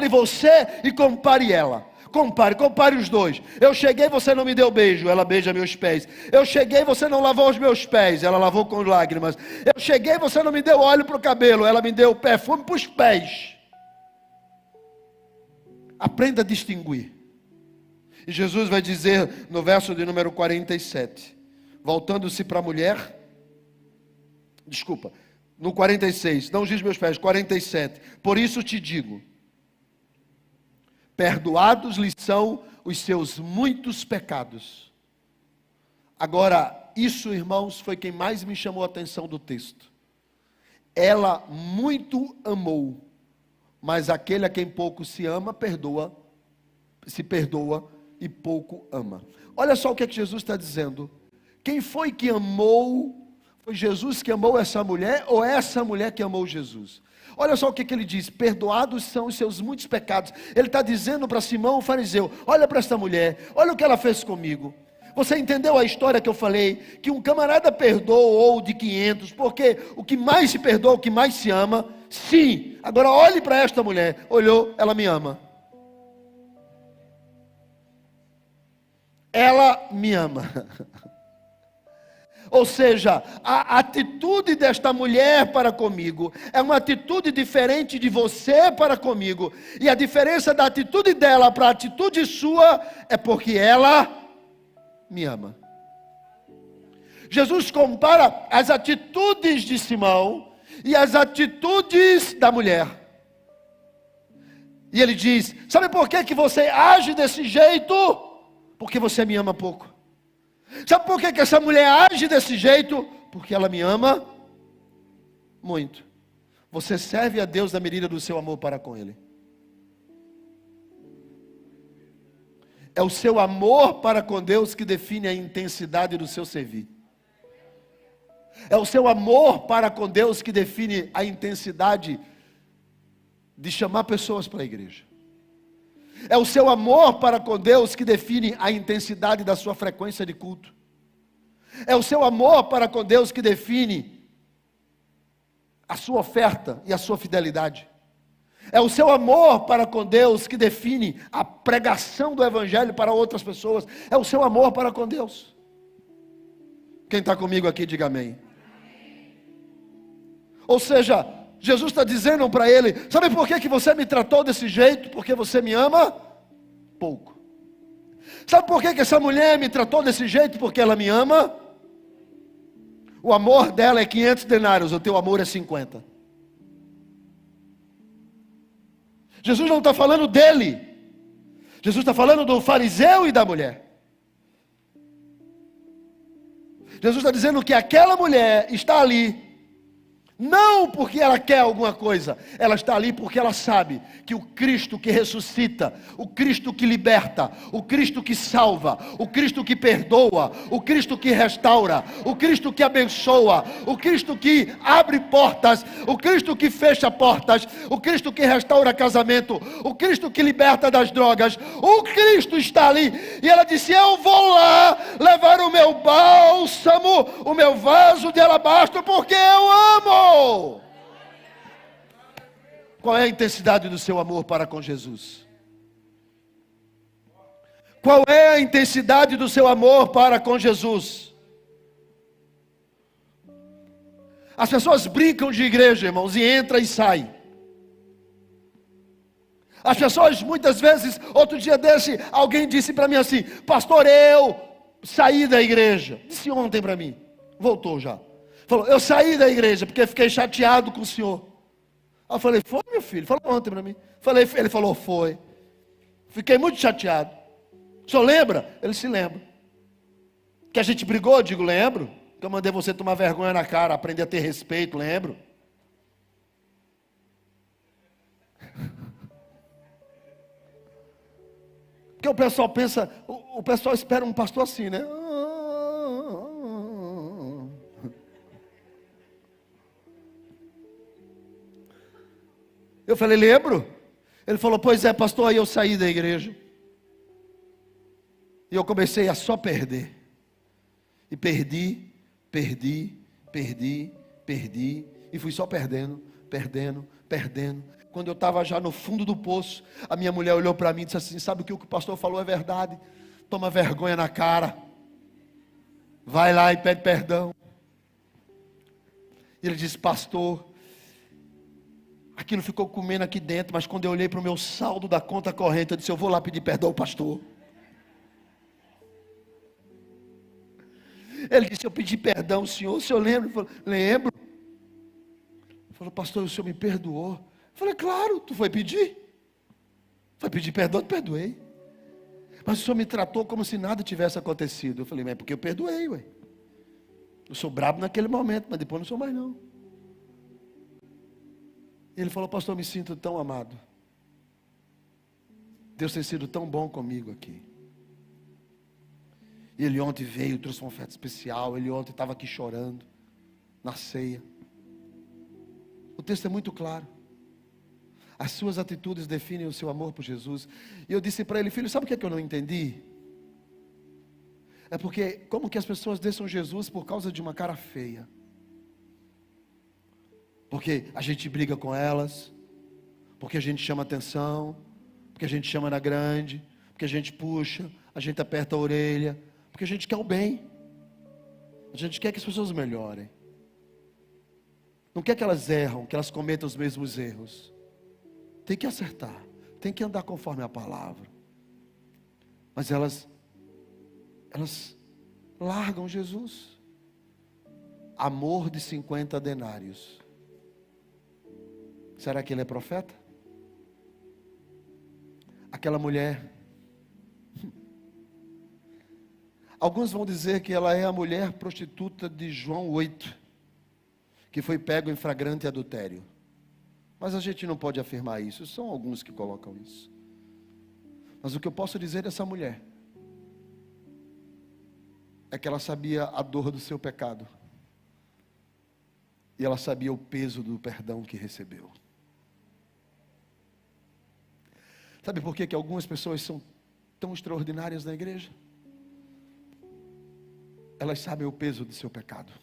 [SPEAKER 1] você e compare ela. Compare os dois. Eu cheguei, você não me deu beijo, ela beija meus pés. Eu cheguei, você não lavou os meus pés, ela lavou com lágrimas. Eu cheguei, você não me deu óleo para o cabelo, ela me deu perfume para os pés. Aprenda a distinguir. E Jesus vai dizer no verso de número 47, voltando-se para a mulher, no 46, não diz meus pés, 47, por isso te digo, perdoados lhe são os seus muitos pecados. Agora, isso, irmãos, foi quem mais me chamou a atenção do texto. Ela muito amou, mas aquele a quem pouco se ama, se perdoa e pouco ama. Olha só o que é que Jesus está dizendo. Quem foi que amou? Foi Jesus que amou essa mulher ou essa mulher que amou Jesus? Olha só o que ele diz: perdoados são os seus muitos pecados. Ele está dizendo para Simão o fariseu: olha para esta mulher, olha o que ela fez comigo. Você entendeu a história que eu falei? Que um camarada perdoou de 500, porque o que mais se perdoa, o que mais se ama. Sim, agora olhe para esta mulher. Olhou, ela me ama. Ela me ama. Ou seja, a atitude desta mulher para comigo é uma atitude diferente de você para comigo. E a diferença da atitude dela para a atitude sua é porque ela me ama. Jesus compara as atitudes de Simão e as atitudes da mulher. E ele diz: sabe por que você age desse jeito? Porque você me ama pouco. Sabe por que essa mulher age desse jeito? Porque ela me ama muito. Você serve a Deus na medida do seu amor para com Ele. É o seu amor para com Deus que define a intensidade do seu servir. É o seu amor para com Deus que define a intensidade de chamar pessoas para a igreja. É o seu amor para com Deus que define a intensidade da sua frequência de culto. É o seu amor para com Deus que define a sua oferta e a sua fidelidade. É o seu amor para com Deus que define a pregação do Evangelho para outras pessoas. É o seu amor para com Deus. Quem está comigo aqui, diga amém. Ou seja, Jesus está dizendo para ele: sabe por que você me tratou desse jeito? Porque você me ama pouco. Sabe por que essa mulher me tratou desse jeito? Porque ela me ama. O amor dela é 500 denários, o teu amor é 50. Jesus não está falando dele. Jesus está falando do fariseu e da mulher. Jesus está dizendo que aquela mulher está ali não porque ela quer alguma coisa, ela está ali porque ela sabe que o Cristo que ressuscita, o Cristo que liberta, o Cristo que salva, o Cristo que perdoa, o Cristo que restaura, o Cristo que abençoa, o Cristo que abre portas, o Cristo que fecha portas, o Cristo que restaura casamento, o Cristo que liberta das drogas, o Cristo está ali. E ela disse: eu vou lá levar o meu bálsamo, o meu vaso de alabastro, porque eu amo. Qual é a intensidade do seu amor para com Jesus? Qual é a intensidade do seu amor para com Jesus? As pessoas brincam de igreja, irmãos, e entra e sai. As pessoas muitas vezes, outro dia desse, alguém disse para mim assim: pastor, eu saí da igreja. Disse ontem para mim, voltou já. Falou: eu saí da igreja porque fiquei chateado com o senhor. Aí eu falei: foi, meu filho? Falou ontem para mim. Ele falou: foi. Fiquei muito chateado. O senhor lembra? Ele se lembra. Que a gente brigou? Eu digo: lembro. Que eu mandei você tomar vergonha na cara, aprender a ter respeito, lembro. Porque o pessoal pensa, o pessoal espera um pastor assim, né? Eu falei: lembro. Ele falou: pois é, pastor. Aí eu saí da igreja. E eu comecei a só perder. E perdi. E fui só perdendo. Quando eu estava já no fundo do poço, a minha mulher olhou para mim e disse assim: sabe o que o pastor falou é verdade. Toma vergonha na cara. Vai lá e pede perdão. E ele disse: pastor, aquilo ficou comendo aqui dentro, mas quando eu olhei para o meu saldo da conta corrente, eu disse: eu vou lá pedir perdão ao pastor. Ele disse: eu pedi perdão ao senhor. O senhor lembra? Eu falei: lembro. Ele falou: pastor, o senhor me perdoou? Eu falei: claro, tu foi pedir. Foi pedir perdão, eu te perdoei. Mas o senhor me tratou como se nada tivesse acontecido. Eu falei: mas é porque eu perdoei, ué. Eu sou brabo naquele momento, mas depois não sou mais não. Ele falou: pastor, eu me sinto tão amado. Deus tem sido tão bom comigo aqui. Ele ontem veio, trouxe uma oferta especial. Ele ontem estava aqui chorando, na ceia. O texto é muito claro. As suas atitudes definem o seu amor por Jesus. E eu disse para ele: filho, sabe o que é que eu não entendi? É porque, como que as pessoas deixam Jesus por causa de uma cara feia? Porque a gente briga com elas, porque a gente chama atenção, porque a gente chama na grande, porque a gente puxa, a gente aperta a orelha, porque a gente quer o bem, a gente quer que as pessoas melhorem, não quer que elas erram, que elas cometam os mesmos erros. Tem que acertar, tem que andar conforme a palavra. Mas elas largam Jesus. amor de 50 denários. Será que ele é profeta? Aquela mulher. Alguns vão dizer que ela é a mulher prostituta de João 8, que foi pego em flagrante adultério. Mas a gente não pode afirmar isso, são alguns que colocam isso. Mas o que eu posso dizer dessa mulher é que ela sabia a dor do seu pecado. E ela sabia o peso do perdão que recebeu. Sabe por que algumas pessoas são tão extraordinárias na igreja? Elas sabem o peso do seu pecado.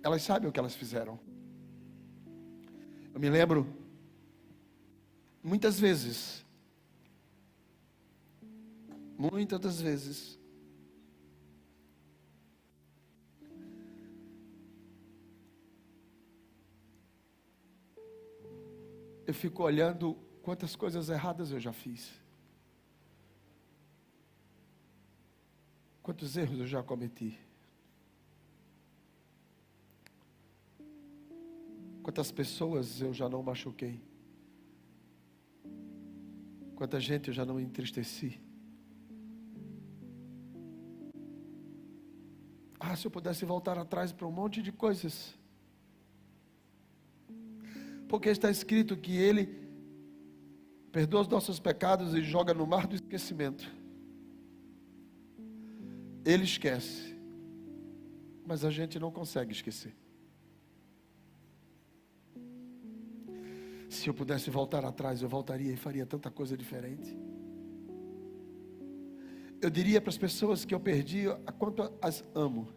[SPEAKER 1] Elas sabem o que elas fizeram. Eu me lembro, muitas das vezes, eu fico olhando quantas coisas erradas eu já fiz. Quantos erros eu já cometi. Quantas pessoas eu já não machuquei. Quanta gente eu já não entristeci. Se eu pudesse voltar atrás para um monte de coisas. Porque está escrito que Ele perdoa os nossos pecados e joga no mar do esquecimento. Ele esquece, mas a gente não consegue esquecer. Se eu pudesse voltar atrás, eu voltaria e faria tanta coisa diferente. Eu diria para as pessoas que eu perdi a quanto as amo.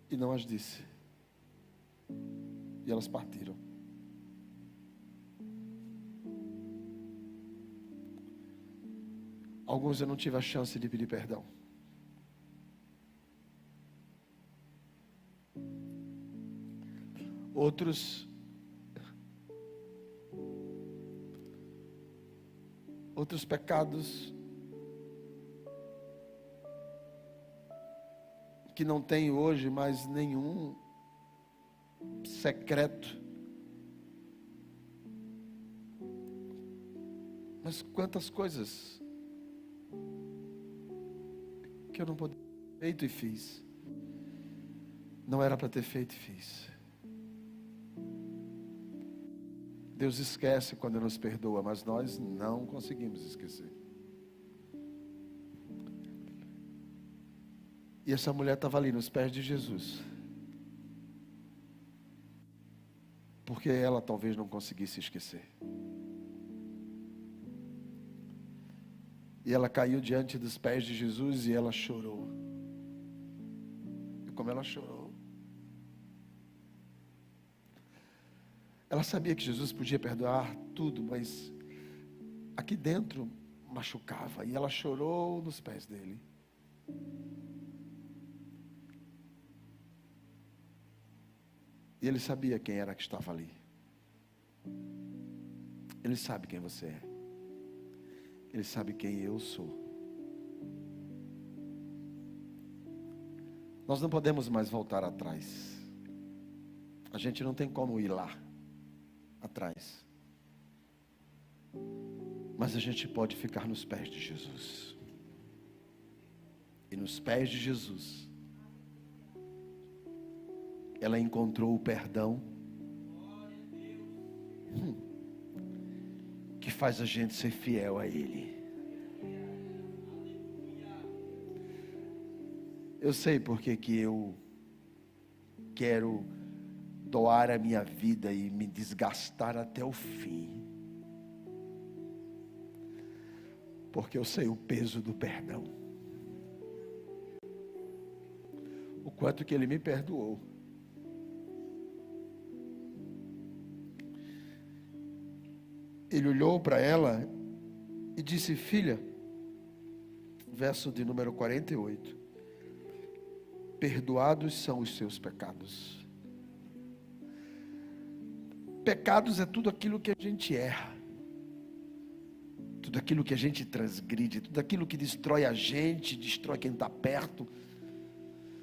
[SPEAKER 1] E não as disse. E elas partiram. Alguns eu não tive a chance de pedir perdão. Outros pecados que não tem hoje mais nenhum secreto. Mas quantas coisas que eu não poderia ter feito e fiz. Não era para ter feito e fiz. Deus esquece quando nos perdoa, mas nós não conseguimos esquecer. E essa mulher estava ali nos pés de Jesus. Porque ela talvez não conseguisse esquecer. E ela caiu diante dos pés de Jesus e ela chorou. E como ela chorou. Ela sabia que Jesus podia perdoar tudo, mas aqui dentro machucava. E ela chorou nos pés dele. E ele sabia quem era que estava ali. Ele sabe quem você é. Ele sabe quem eu sou. Nós não podemos mais voltar atrás. A gente não tem como ir lá atrás. Mas a gente pode ficar nos pés de Jesus. E nos pés de Jesus, ela encontrou o perdão que faz a gente ser fiel a Ele. Eu sei porque que eu quero doar a minha vida e me desgastar até o fim. Porque eu sei o peso do perdão. O quanto que Ele me perdoou. Ele olhou para ela e disse: filha, verso de número 48, perdoados são os seus pecados. Pecados é tudo aquilo que a gente erra. tudo aquilo que a gente transgride, tudo aquilo que destrói a gente, destrói quem está perto,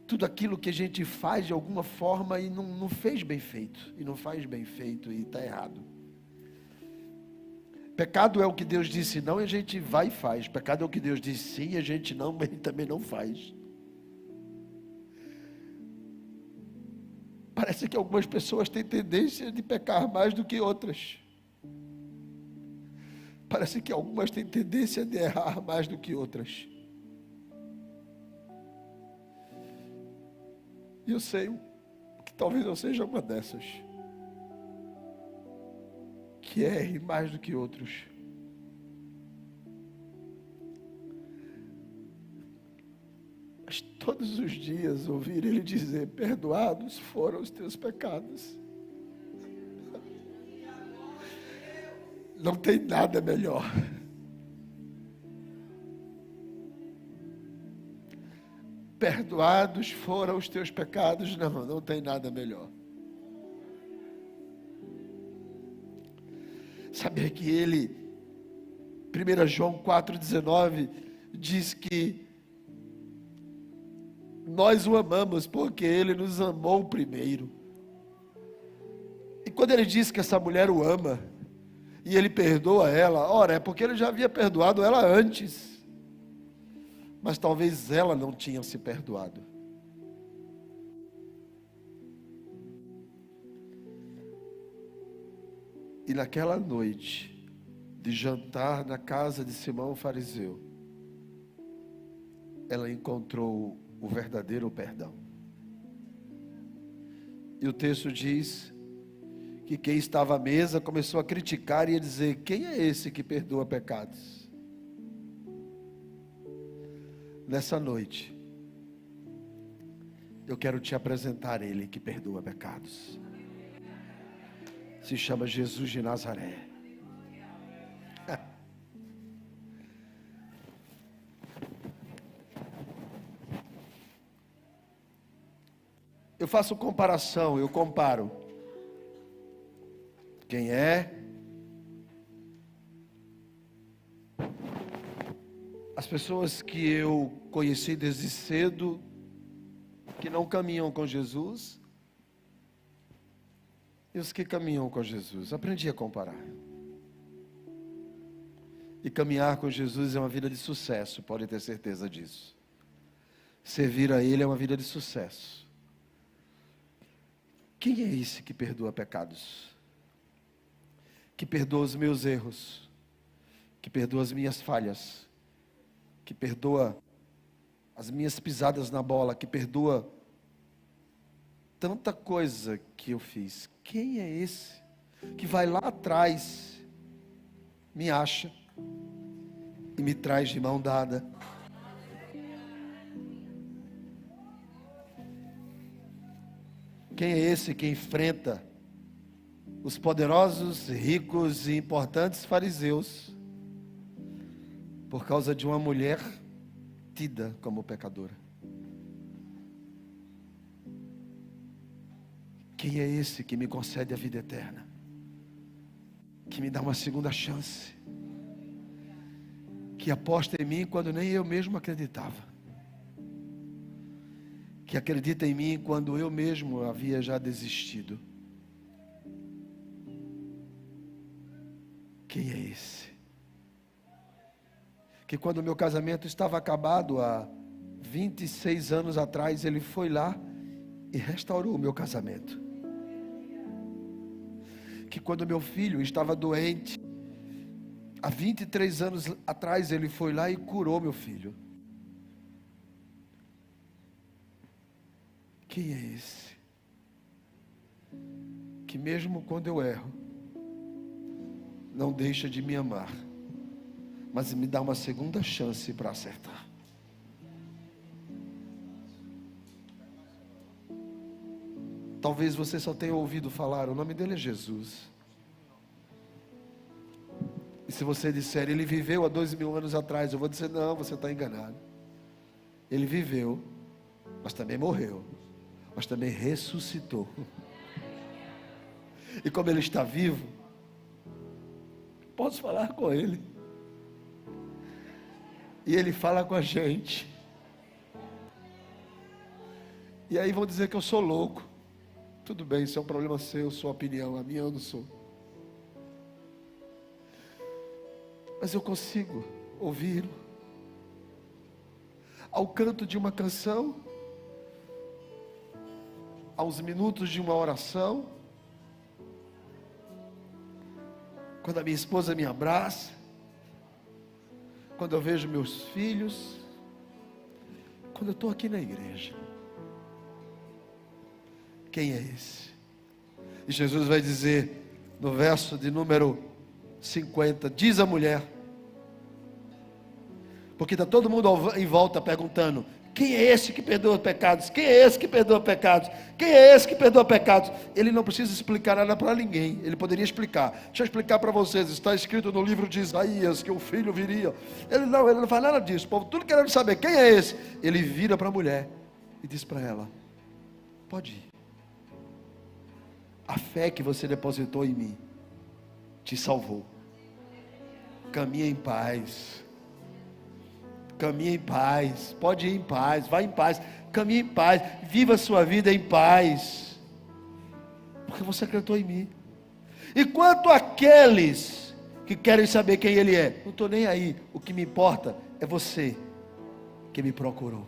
[SPEAKER 1] tudo aquilo que a gente faz de alguma forma e não fez bem feito, e não faz bem feito e está errado. Pecado é o que Deus disse não e a gente vai e faz. Pecado é o que Deus disse sim e a gente não, mas também não faz. Parece que algumas pessoas têm tendência de pecar mais do que outras. Parece que algumas têm tendência de errar mais do que outras. E eu sei que talvez eu seja uma dessas, que erre mais do que outros. Mas todos os dias ouvir Ele dizer: perdoados foram os teus pecados. Não tem nada melhor. Perdoados foram os teus pecados. Não tem nada melhor. Saber que Ele, 1 João 4,19, diz que nós o amamos porque Ele nos amou primeiro. E quando Ele diz que essa mulher o ama, e Ele perdoa ela, ora, é porque Ele já havia perdoado ela antes. Mas talvez ela não tinha se perdoado. E naquela noite de jantar na casa de Simão o fariseu, ela encontrou o verdadeiro perdão. E o texto diz que quem estava à mesa começou a criticar e a dizer: quem é esse que perdoa pecados? Nessa noite, eu quero te apresentar Ele que perdoa pecados. Se chama Jesus de Nazaré. Eu faço comparação, eu comparo quem é as pessoas que eu conheci desde cedo, que não caminham com Jesus, e os que caminham com Jesus. Aprendi a comparar. E caminhar com Jesus é uma vida de sucesso, pode ter certeza disso. Servir a Ele é uma vida de sucesso. Quem é esse que perdoa pecados? Que perdoa os meus erros? Que perdoa as minhas falhas? Que perdoa as minhas pisadas na bola? Que perdoa tanta coisa que eu fiz? Quem é esse que vai lá atrás, me acha e me traz de mão dada? Quem é esse que enfrenta os poderosos, ricos e importantes fariseus por causa de uma mulher tida como pecadora? Quem é esse que me concede a vida eterna? Que me dá uma segunda chance? Que aposta em mim quando nem eu mesmo acreditava? Que acredita em mim quando eu mesmo havia já desistido? Quem é esse? Que quando o meu casamento estava acabado há 26 anos atrás, Ele foi lá e restaurou o meu casamento. Que quando meu filho estava doente, há 23 anos atrás, Ele foi lá e curou meu filho. Quem é esse? Que mesmo quando eu erro, não deixa de me amar, mas me dá uma segunda chance para acertar. Talvez você só tenha ouvido falar, o nome dele é Jesus. E se você disser, Ele viveu há 2000 anos atrás, eu vou dizer, não, você está enganado. Ele viveu, mas também morreu, mas também ressuscitou. E como Ele está vivo, posso falar com Ele. E Ele fala com a gente. E aí vão dizer que eu sou louco. Tudo bem, isso é um problema seu, sua opinião, a minha eu não sou. Mas eu consigo ouvi-lo. Ao canto de uma canção, aos minutos de uma oração, quando a minha esposa me abraça, quando eu vejo meus filhos, quando eu estou aqui na igreja. Quem é esse? E Jesus vai dizer no verso de número 50, diz a mulher, porque está todo mundo em volta perguntando, quem é esse que perdoa pecados? Quem é esse que perdoa pecados? Quem é esse que perdoa pecados? Ele não precisa explicar nada para ninguém. Ele poderia explicar. Deixa eu explicar para vocês. Está escrito no livro de Isaías que o filho viria. Ele não faz nada disso. O povo tudo querendo saber quem é esse. Ele vira para a mulher e diz para ela, pode ir. A fé que você depositou em mim te salvou. Caminha em paz. Caminhe em paz, pode ir em paz, vá em paz, caminhe em paz, viva a sua vida em paz, porque você acreditou em mim. E quanto àqueles que querem saber quem Ele é, não estou nem aí, o que me importa é você que me procurou.